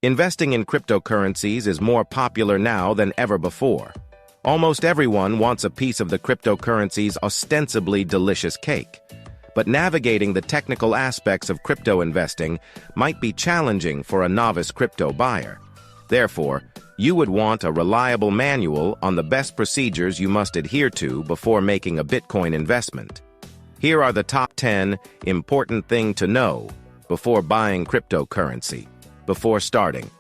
Investing in cryptocurrencies is more popular now than ever before. Almost everyone wants a piece of the cryptocurrency's ostensibly delicious cake. But navigating the technical aspects of crypto investing might be challenging for a novice crypto buyer. Therefore, you would want a reliable manual on the best procedures you must adhere to before making a Bitcoin investment. Here are the top 10 important things to know before buying cryptocurrency. Before starting,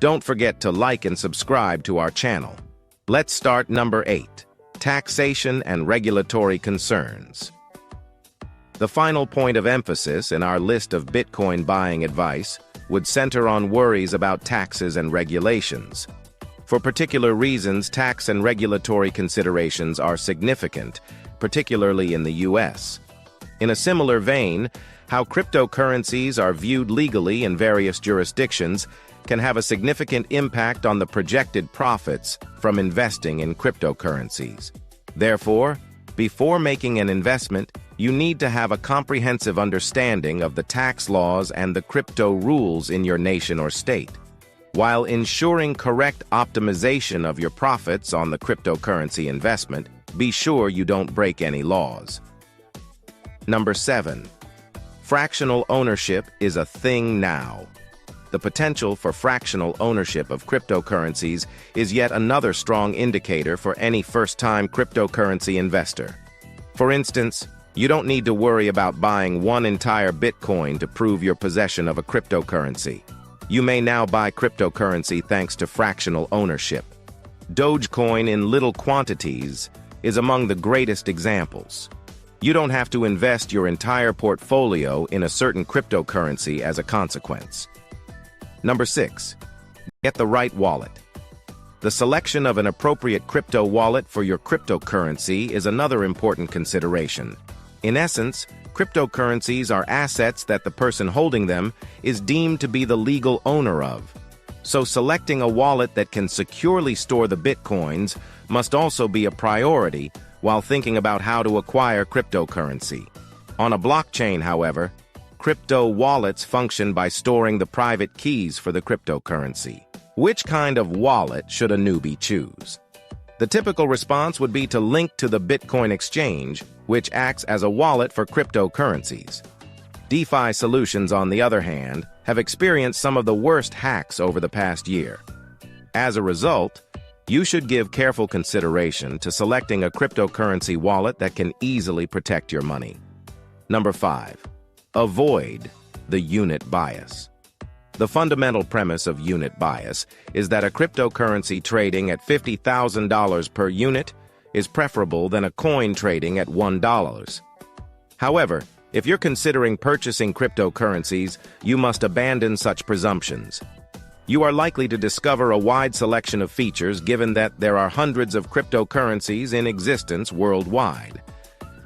don't forget to like and subscribe to our channel. Let's start number 8, taxation and regulatory concerns. The final point of emphasis in our list of Bitcoin buying advice would center on worries about taxes and regulations. For particular reasons, tax and regulatory considerations are significant, particularly in the US. In a similar vein, how cryptocurrencies are viewed legally in various jurisdictions can have a significant impact on the projected profits from investing in cryptocurrencies. Therefore, before making an investment, you need to have a comprehensive understanding of the tax laws and the crypto rules in your nation or state, while ensuring correct optimization of your profits on the cryptocurrency investment. Be sure you don't break any laws. Number 7. Fractional ownership is a thing now. The potential for fractional ownership of cryptocurrencies is yet another strong indicator for any first-time cryptocurrency investor. For instance, you don't need to worry about buying one entire Bitcoin to prove your possession of a cryptocurrency. You may now buy cryptocurrency thanks to fractional ownership. Dogecoin in little quantities is among the greatest examples. You don't have to invest your entire portfolio in a certain cryptocurrency as a consequence. Number 6. Get the right wallet. The selection of an appropriate crypto wallet for your cryptocurrency is another important consideration. In essence, cryptocurrencies are assets that the person holding them is deemed to be the legal owner of. So selecting a wallet that can securely store the Bitcoins must also be a priority while thinking about how to acquire cryptocurrency. On a blockchain, however, crypto wallets function by storing the private keys for the cryptocurrency. Which kind of wallet should a newbie choose? The typical response would be to link to the Bitcoin exchange, which acts as a wallet for cryptocurrencies. DeFi solutions, on the other hand, have experienced some of the worst hacks over the past year. As a result, you should give careful consideration to selecting a cryptocurrency wallet that can easily protect your money. Number 5. Avoid the unit bias. The fundamental premise of unit bias is that a cryptocurrency trading at $50,000 per unit is preferable than a coin trading at $1. However, if you're considering purchasing cryptocurrencies, you must abandon such presumptions. You are likely to discover a wide selection of features given that there are hundreds of cryptocurrencies in existence worldwide.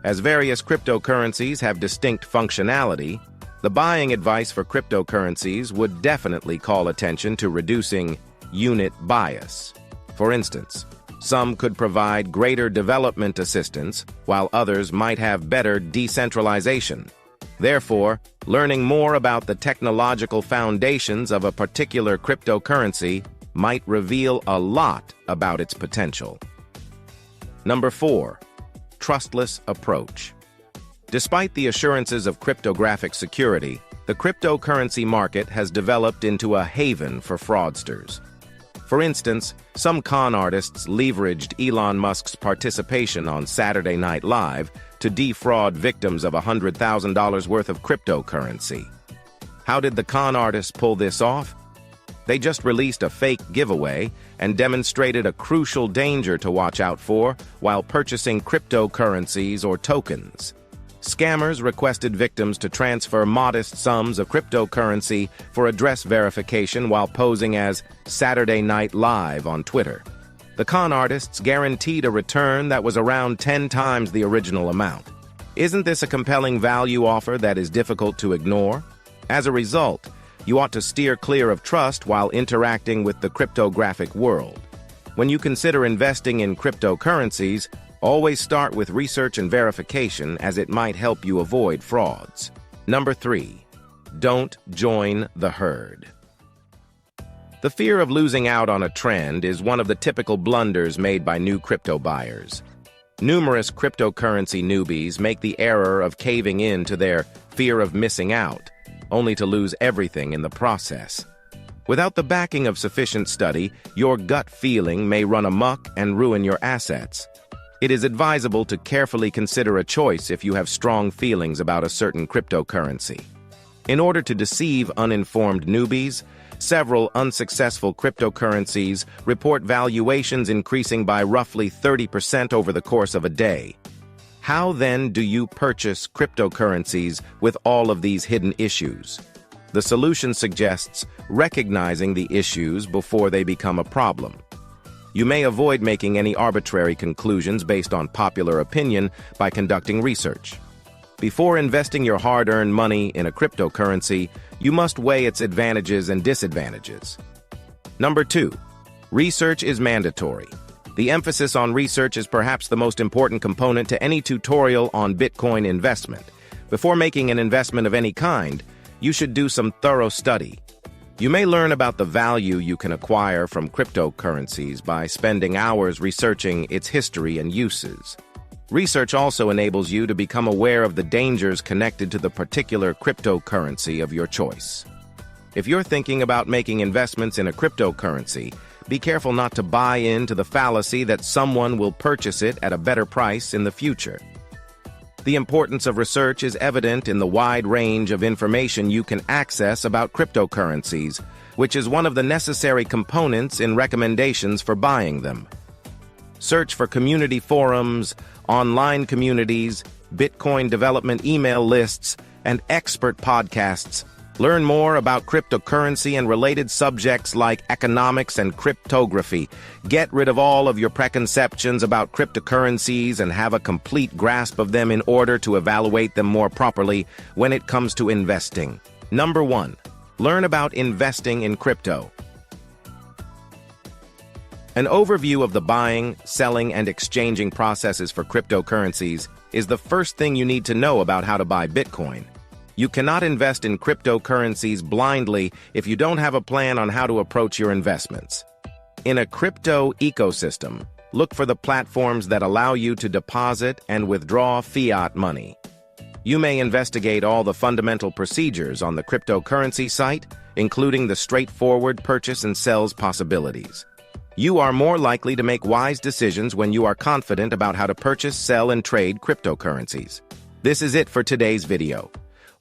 As various cryptocurrencies have distinct functionality, the buying advice for cryptocurrencies would definitely call attention to reducing unit bias. For instance, some could provide greater development assistance, while others might have better decentralization. Therefore, learning more about the technological foundations of a particular cryptocurrency might reveal a lot about its potential. Number 4. Trustless approach. Despite the assurances of cryptographic security, the cryptocurrency market has developed into a haven for fraudsters. For instance, some con artists leveraged Elon Musk's participation on Saturday Night Live to defraud victims of $100,000 worth of cryptocurrency. How did the con artists pull this off? They just released a fake giveaway and demonstrated a crucial danger to watch out for while purchasing cryptocurrencies or tokens. Scammers requested victims to transfer modest sums of cryptocurrency for address verification while posing as Saturday Night Live on Twitter. The con artists guaranteed a return that was around 10 times the original amount. Isn't this a compelling value offer that is difficult to ignore? As a result, you ought to steer clear of trust while interacting with the cryptographic world. When you consider investing in cryptocurrencies, always start with research and verification, as it might help you avoid frauds. Number 3. Don't join the herd. The fear of losing out on a trend is one of the typical blunders made by new crypto buyers. Numerous cryptocurrency newbies make the error of caving in to their fear of missing out, only to lose everything in the process. Without the backing of sufficient study, your gut feeling may run amok and ruin your assets. It is advisable to carefully consider a choice if you have strong feelings about a certain cryptocurrency. In order to deceive uninformed newbies, several unsuccessful cryptocurrencies report valuations increasing by roughly 30% over the course of a day. How then do you purchase cryptocurrencies with all of these hidden issues? The solution suggests recognizing the issues before they become a problem. You may avoid making any arbitrary conclusions based on popular opinion by conducting research. Before investing your hard-earned money in a cryptocurrency, you must weigh its advantages and disadvantages. Number 2, research is mandatory. The emphasis on research is perhaps the most important component to any tutorial on Bitcoin investment. Before making an investment of any kind, you should do some thorough study. You may learn about the value you can acquire from cryptocurrencies by spending hours researching its history and uses. Research also enables you to become aware of the dangers connected to the particular cryptocurrency of your choice. If you're thinking about making investments in a cryptocurrency, be careful not to buy into the fallacy that someone will purchase it at a better price in the future. The importance of research is evident in the wide range of information you can access about cryptocurrencies, which is one of the necessary components in recommendations for buying them. Search for community forums, online communities, Bitcoin development email lists, and expert podcasts. Learn more about cryptocurrency and related subjects like economics and cryptography. Get rid of all of your preconceptions about cryptocurrencies and have a complete grasp of them in order to evaluate them more properly when it comes to investing. Number 1, learn about investing in crypto. An overview of the buying, selling, and exchanging processes for cryptocurrencies is the first thing you need to know about how to buy Bitcoin. You cannot invest in cryptocurrencies blindly if you don't have a plan on how to approach your investments. In a crypto ecosystem, look for the platforms that allow you to deposit and withdraw fiat money. You may investigate all the fundamental procedures on the cryptocurrency site, including the straightforward purchase and sales possibilities. You are more likely to make wise decisions when you are confident about how to purchase, sell, and trade cryptocurrencies. This is it for today's video.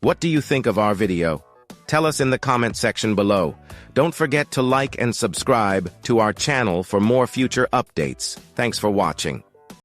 What do you think of our video? Tell us in the comment section below. Don't forget to like and subscribe to our channel for more future updates. Thanks for watching.